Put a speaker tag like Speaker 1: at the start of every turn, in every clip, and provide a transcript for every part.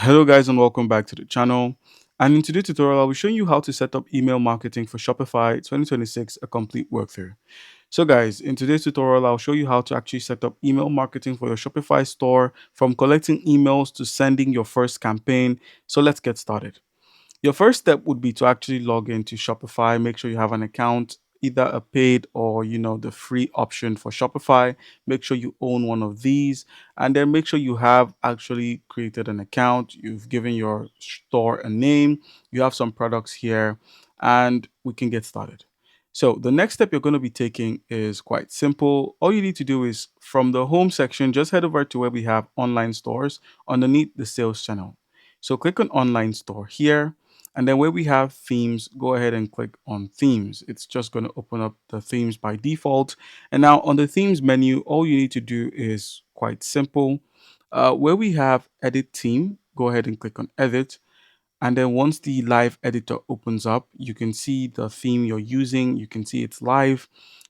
Speaker 1: Hello guys and welcome back to the channel. And in today's tutorial, I'll be showing you how to set up email marketing for Shopify 2026, a complete workthrough. So guys, in today's tutorial, I'll show you how to actually set up email marketing for your Shopify store, from collecting emails to sending your first campaign. So let's get started. Your first step would be to actually log into Shopify. Make sure you have an account, either a paid or the free option for Shopify. Make sure you own one of these, and then make sure you have actually created an account. You've given your store a name. You have some products here, and we can get started. So the next step you're going to be taking is quite simple. All you need to do is, from the home section, just head over to where we have online stores underneath the sales channel. So click on online store here, and then where we have themes, go ahead and click on themes. It's just going to open up the themes by default. And now on the themes menu, all you need to do is quite simple. Where we have edit theme, go ahead and click on edit. And then once the live editor opens up, you can see the theme you're using. You can see it's live.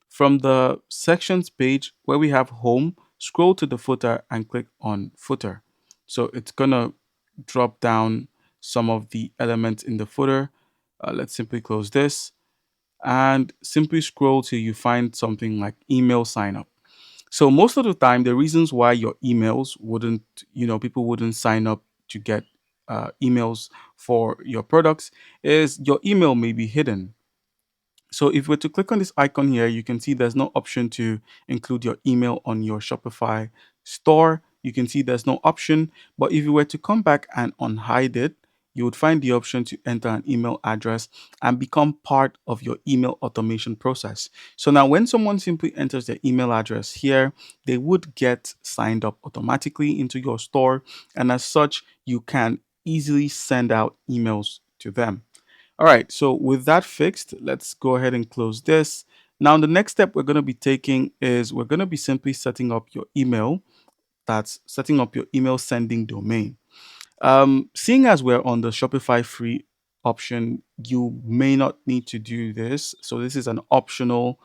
Speaker 1: From the sections page where we have home, scroll to the footer and click on footer. So it's going to drop down some of the elements in the footer. Let's simply close this and simply scroll till you find something like email sign up. So most of the time, the reasons why your emails wouldn't, people wouldn't sign up to get emails for your products is your email may be hidden. So if we were to click on this icon here, you can see there's no option to include your email on your Shopify store. You can see there's no option, but if you were to come back and unhide it, you would find the option to enter an email address and become part of your email automation process. So now when someone simply enters their email address here, they would get signed up automatically into your store. And as such, you can easily send out emails to them. All right, so with that fixed, let's go ahead and close this. Now, the next step we're going to be taking is we're going to be simply setting up your email. That's setting up your email sending domain. Seeing as we're on the Shopify free option, you may not need to do this. So this is an optional.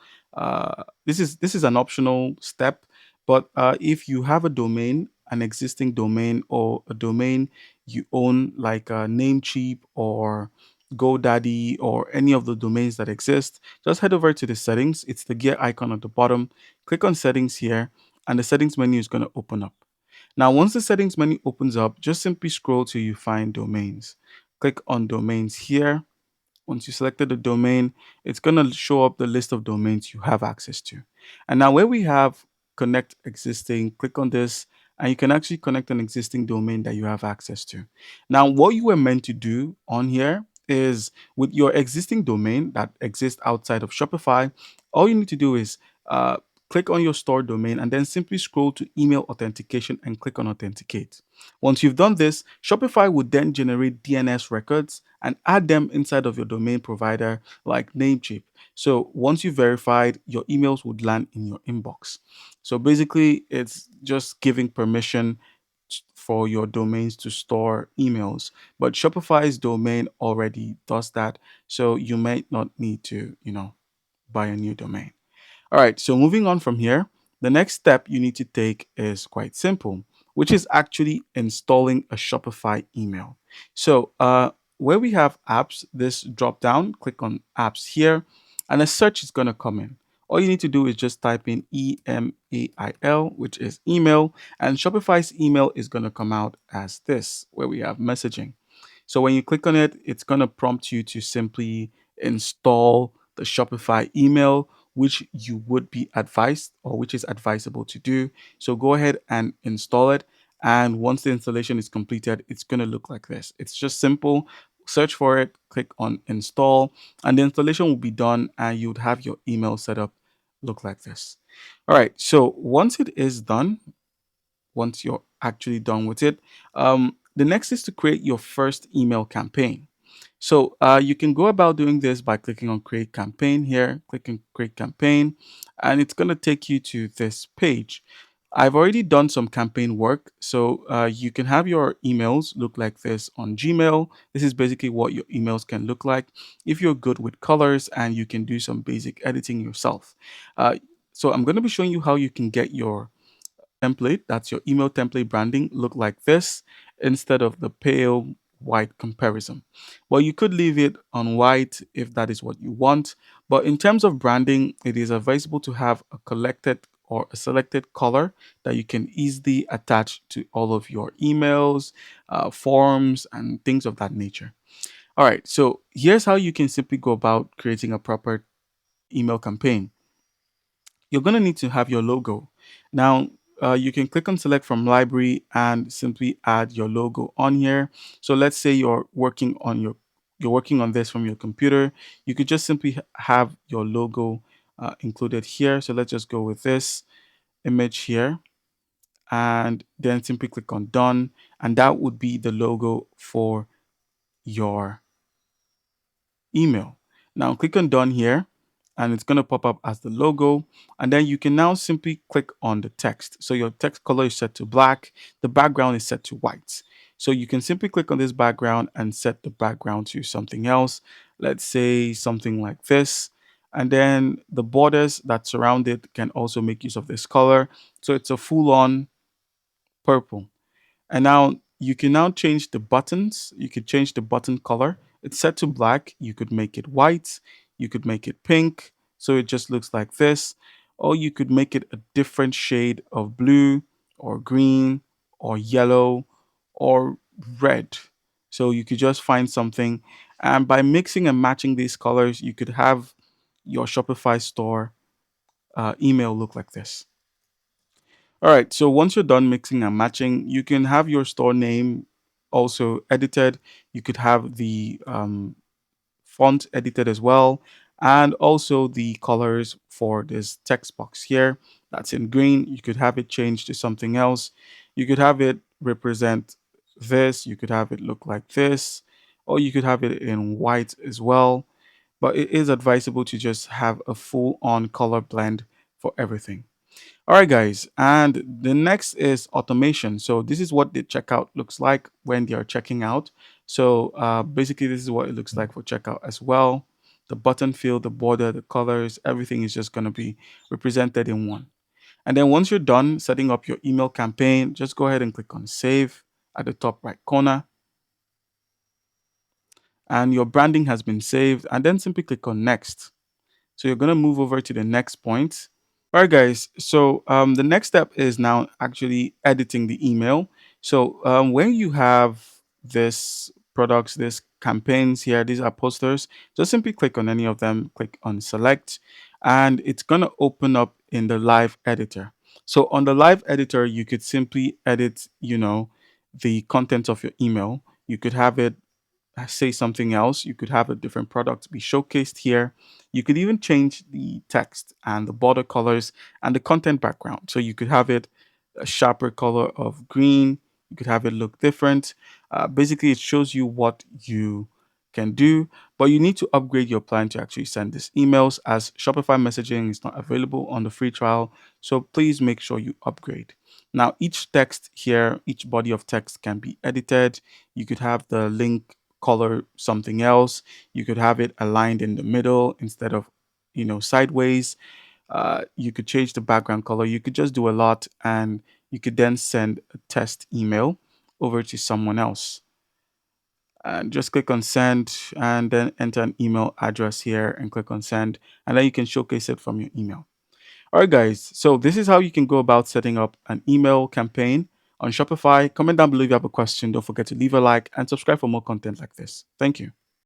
Speaker 1: This is an optional step. But if you have a domain, an existing domain, or a domain you own, like Namecheap or GoDaddy or any of the domains that exist, just head over to the settings. It's the gear icon at the bottom. Click on settings here, and the settings menu is going to open up. Now, once the settings menu opens up, just simply scroll till you find domains. Click on domains here. Once you selected the domain, it's going to show up the list of domains you have access to. And now where we have connect existing, click on this and you can actually connect an existing domain that you have access to. Now, what you were meant to do on here is, with your existing domain that exists outside of Shopify, all you need to do is click on your store domain and then simply scroll to email authentication and click on authenticate. Once you've done this, Shopify would then generate DNS records and add them inside of your domain provider like Namecheap. So once you verified, your emails would land in your inbox. So basically, it's just giving permission for your domains to store emails. But Shopify's domain already does that. So you might not need to, buy a new domain. All right, so moving on from here, the next step you need to take is quite simple, which is actually installing a Shopify email. So, where we have apps, this drop down, click on apps here, and a search is going to come in. All you need to do is just type in email, which is email, and Shopify's email is going to come out as this, where we have messaging. So when you click on it, it's going to prompt you to simply install the Shopify email, which you would be advised, or which is advisable to do. So go ahead and install it. And once the installation is completed, it's going to look like this. It's just simple. Search for it, click on install, and the installation will be done, and you would have your email setup look like this. All right. So once it is done, once you're actually done with it, the next is to create your first email campaign. So you can go about doing this by clicking on create campaign here, clicking create campaign, and it's going to take you to this page. I've already done some campaign work, so you can have your emails look like this on Gmail. This is basically what your emails can look like if you're good with colors and you can do some basic editing yourself. So I'm going to be showing you how you can get your template, that's your email template branding, look like this instead of the pale white comparison. Well, you could leave it on white if that is what you want. But in terms of branding, it is advisable to have a collected or a selected color that you can easily attach to all of your emails, forms, and things of that nature. All right, so here's how you can simply go about creating a proper email campaign. You're going to need to have your logo. Now, you can click on select from library and simply add your logo on here. So let's say you're working on this from your computer. You could just simply have your logo included here. So let's just go with this image here and then simply click on done, and that would be the logo for your email. Now click on done here and it's going to pop up as the logo, and then you can now simply click on the text. So your text color is set to black, the background is set to white. So you can simply click on this background and set the background to something else. Let's say something like this. And then the borders that surround it can also make use of this color. So it's a full on purple. And now you can now change the buttons. You could change the button color. It's set to black. You could make it white. You could make it pink. So it just looks like this. Or you could make it a different shade of blue or green or yellow or red. So you could just find something. And by mixing and matching these colors, you could have your Shopify store email look like this. All right, so once you're done mixing and matching, you can have your store name also edited. You could have the font edited as well, and also the colors for this text box here that's in green. You could have it changed to something else. You could have it represent this. You could have it look like this, or you could have it in white as well. But it is advisable to just have a full on color blend for everything. All right, guys, and the next is automation. So this is what the checkout looks like when they are checking out. So basically, this is what it looks like for checkout as well. The button field, the border, the colors, everything is just going to be represented in one. And then once you're done setting up your email campaign, just go ahead and click on save at the top right corner. And your branding has been saved. And then simply click on next. So you're going to move over to the next point. All right, guys. So the next step is now actually editing the email. So when you have this products, this campaigns here, these are posters, just simply click on any of them, click on select, and it's going to open up in the live editor. So on the live editor, you could simply edit, the content of your email. You could have it say something else. You could have a different product be showcased here. You could even change the text and the border colors and the content background. So you could have it a sharper color of green. You could have it look different. Basically, it shows you what you can do, but you need to upgrade your plan to actually send these emails, as Shopify messaging is not available on the free trial. So please make sure you upgrade. Now, each text here, each body of text can be edited. You could have the link color something else. You could have it aligned in the middle instead of, sideways. You could change the background color. You could just do a lot, and you could then send a test email over to someone else. And just click on send and then enter an email address here and click on send, and then you can showcase it from your email. All right, guys. So this is how you can go about setting up an email campaign on Shopify. Comment down below if you have a question. Don't forget to leave a like and subscribe for more content like this. Thank you.